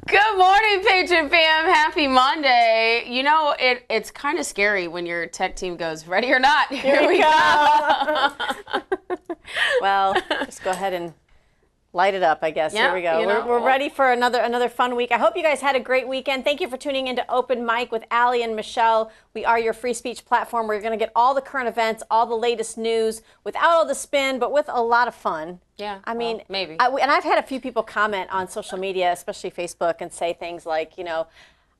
Good morning, Patriot fam. Happy Monday. You know, it's kind of scary when your tech team goes, ready or not, here we go. Well, just go ahead and light it up, I guess. Yeah, Here we go. you know, we're ready for another fun week. I hope you guys had a great weekend. Thank you for tuning into Open Mic with Allie and Michelle. We are your free speech platform where you're going to get all the current events, all the latest news, without all the spin, but with a lot of fun. Yeah, I mean, well, maybe. And I've had a few people comment on social media, especially Facebook, and say things like, you know,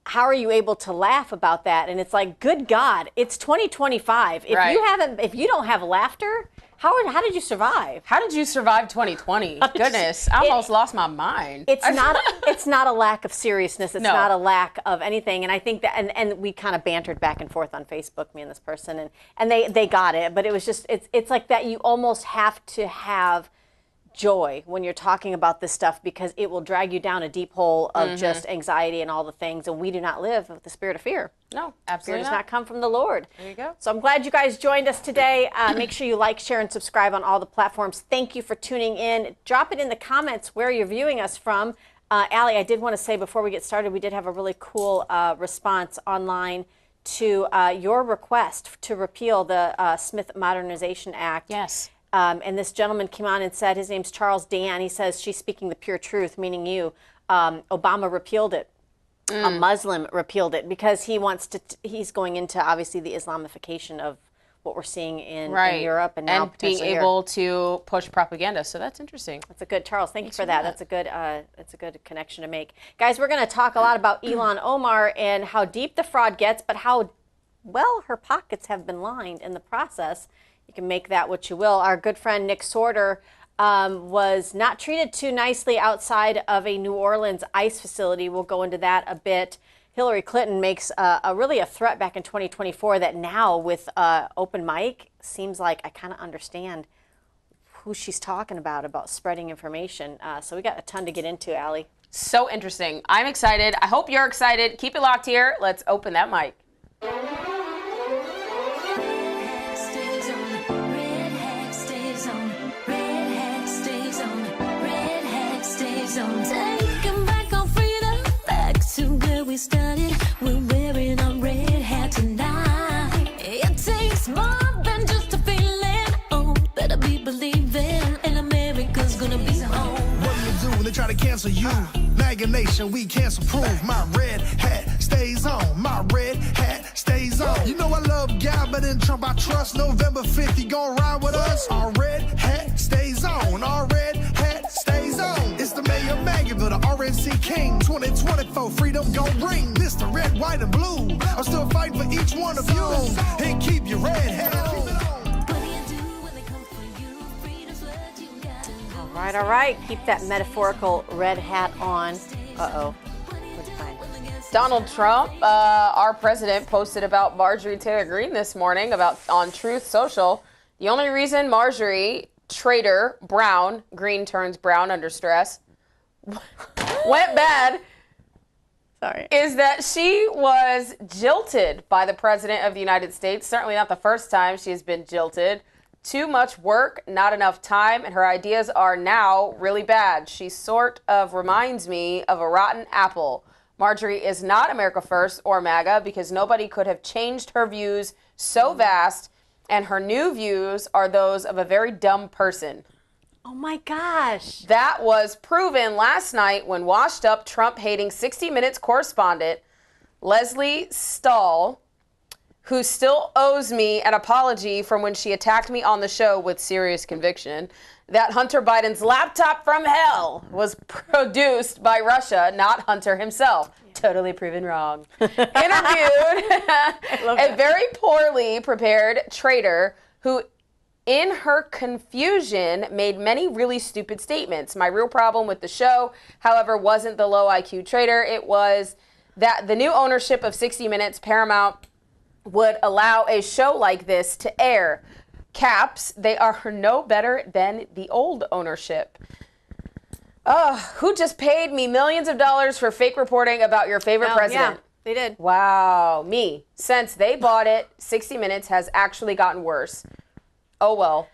how are you able to laugh about that? And it's like, good God, it's 2025. If you don't have laughter, how did you survive? How did you survive 2020? Goodness, I almost lost my mind. It's not a lack of seriousness. It's No. not a lack of anything. And I think that, and we kind of bantered back and forth on Facebook, me and this person, and they got it. But it was just, it's like that. You almost have to have joy when you're talking about this stuff because it will drag you down a deep hole of just anxiety and all the things. And we do not live with the spirit of fear. No, Fear absolutely does not come from the Lord. There you go. So I'm glad you guys joined us today. Make sure you like, share, and subscribe on all the platforms. Thank you for tuning in. Drop it in the comments where you're viewing us from. Allie, I did want to say before we get started, we did have a really cool response online to your request to repeal the Smith Modernization Act. Yes. And this gentleman came on and said, his name's Charles Dan. He says, she's speaking the pure truth, meaning you. Obama repealed it. A Muslim repealed it because he wants to, he's going into obviously the Islamification of what we're seeing in Europe and now being potentially able to push propaganda. So that's interesting. That's a good, Charles, thank you for that. That's a good connection to make. Guys, we're going to talk a lot about Ilhan Omar and how deep the fraud gets, but how well her pockets have been lined in the process. You can make that what you will. Our good friend Nick Sortor was not treated too nicely outside of a New Orleans ICE facility. We'll go into that a bit. Hillary Clinton makes really a threat back in 2024 that now with Open Mic seems like I kind of understand who she's talking about spreading information. So we got a ton to get into, Allie. So interesting. I'm excited. I hope you're excited. Keep it locked here. Let's open that mic. Taking back our freedom, back to where we started. We're wearing our red hat tonight. It takes more than just a feeling. Oh, better be believing, and America's gonna be home. What do you do when they try to cancel you? MAGA Nation, we cancel proof. My red hat stays on. My red hat stays on. You know I love God, but in Trump I trust. November 5th, he gon' ride with us. Our red hat stays on. Our red hat stays on. It's the mayor of MAGAville, the RNC King. 2024, freedom gon' ring. Mr. Red, White, and Blue. I'm still fighting for each one of you. And keep your red hat. Keep it on. What do you do when they come for you? Freedom's what you got to know. All right. Keep that metaphorical red hat on. Uh-oh. What'd you find? Donald Trump, our president, posted about Marjorie Taylor Greene this morning on Truth Social. The only reason Marjorie, traitor, brown, Greene turns brown under stress, went bad is that she was jilted by the president of the United States. Certainly not the first time she has been jilted. Too much work, not enough time, and her ideas are now really bad. She sort of reminds me of a rotten apple. Marjorie is not America First or MAGA because nobody could have changed her views so vast, and her new views are those of a very dumb person. Oh my gosh. That was proven last night when washed up Trump-hating 60 Minutes correspondent Leslie Stahl, who still owes me an apology from when she attacked me on the show with serious conviction, that Hunter Biden's laptop from hell was produced by Russia, not Hunter himself. Totally proven wrong. Interviewed a very poorly prepared traitor who, in her confusion, made many really stupid statements. My real problem with the show, however, wasn't the low IQ traitor. It was that the new ownership of 60 Minutes, Paramount, would allow a show like this to air. Caps, they are no better than the old ownership. Who just paid me millions of dollars for fake reporting about your favorite president? Yeah, they did. Wow, me. Since they bought it, 60 Minutes has actually gotten worse. Oh, well.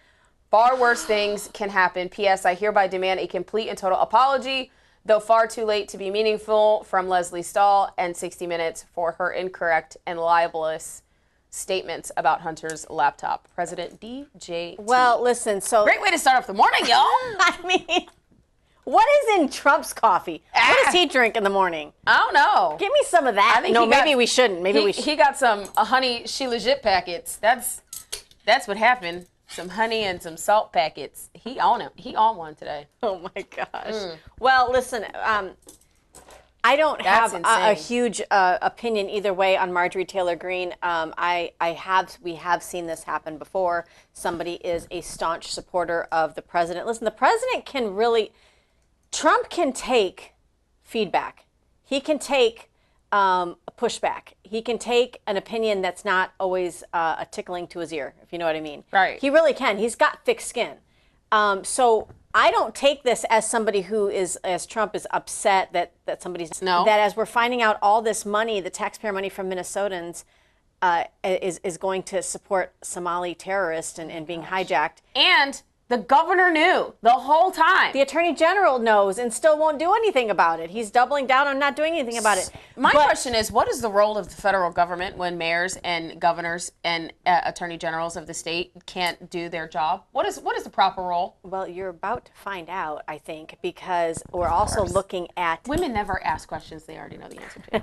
Far worse things can happen. P.S. I hereby demand a complete and total apology, though far too late to be meaningful, from Leslie Stahl and 60 Minutes for her incorrect and libelous statements about Hunter's laptop. President DJT. Well, listen, so... Great way to start off the morning, y'all. I mean, what is in Trump's coffee? What does he drink in the morning? I don't know. Give me some of that. Maybe we shouldn't. Maybe we should. He got some honey she legit packets. That's what happened. Some honey and some salt packets. He on it. He on one today. Oh my gosh. Well, listen, I don't That's have a insane. huge opinion either way on Marjorie Taylor Greene. We have seen this happen before. Somebody is a staunch supporter of the president. Listen, the president can really, Trump can take feedback. He can take pushback. He can take an opinion that's not always a tickling to his ear, if you know what I mean. Right. He really can. He's got thick skin. So I don't take this as somebody who is, as Trump is upset that somebody's, No. that as we're finding out all this money, the taxpayer money from Minnesotans, is going to support Somali terrorists and being hijacked. And the governor knew the whole time. The attorney general knows and still won't do anything about it. He's doubling down on not doing anything about it. My question is, what is the role of the federal government when mayors and governors and attorney generals of the state can't do their job? What is the proper role? Well, you're about to find out, I think, because we're also looking at... Women never ask questions they already know the answer to.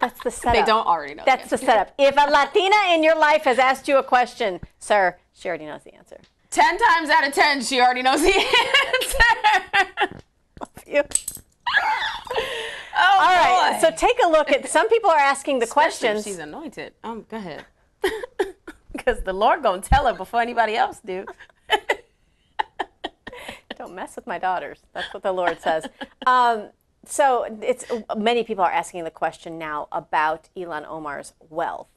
That's the setup. They don't already know. That's the setup. If a Latina in your life has asked you a question, sir, she already knows the answer. 10 times out of 10, she already knows the answer. You. Oh, All right, boy. so take a look at, some people are asking the Especially if questions. she's anointed. Go ahead. Because the Lord gonna tell her before anybody else do. Don't mess with my daughters. That's what the Lord says. So many people are asking the question now about Ilhan Omar's wealth.